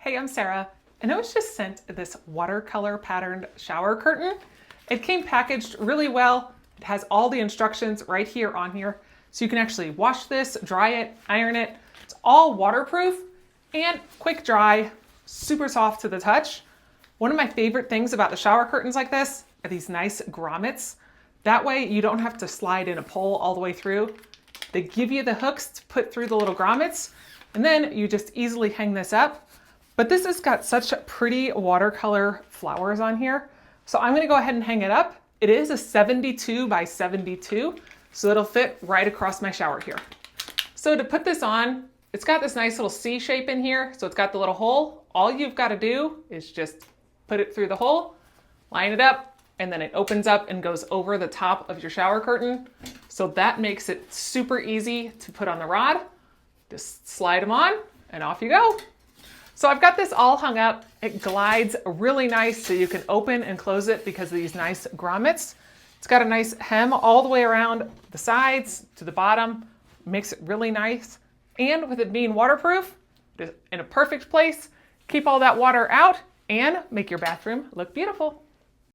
Hey, I'm Sarah, and I was just sent this watercolor patterned shower curtain. It came packaged really well. It has all the instructions right here on here. So you can actually wash this, dry it, iron it. It's all waterproof and quick dry, super soft to the touch. One of my favorite things about the shower curtains like this are these nice grommets. That way you don't have to slide in a pole all the way through. They give you the hooks to put through the little grommets, and then you just easily hang this up. But this has got such pretty watercolor flowers on here. So I'm gonna go ahead and hang it up. It is a 72 by 72, so it'll fit right across my shower here. So to put this on, it's got this nice little C shape in here. So it's got the little hole. All you've got to do is just put it through the hole, line it up, and then it opens up and goes over the top of your shower curtain. So that makes it super easy to put on the rod. Just slide them on and off you go. So I've got this all hung up. It glides really nice, so you can open and close it because of these nice grommets. It's got a nice hem all the way around the sides to the bottom. Makes it really nice. And with it being waterproof, it's in a perfect place, keep all that water out and make your bathroom look beautiful.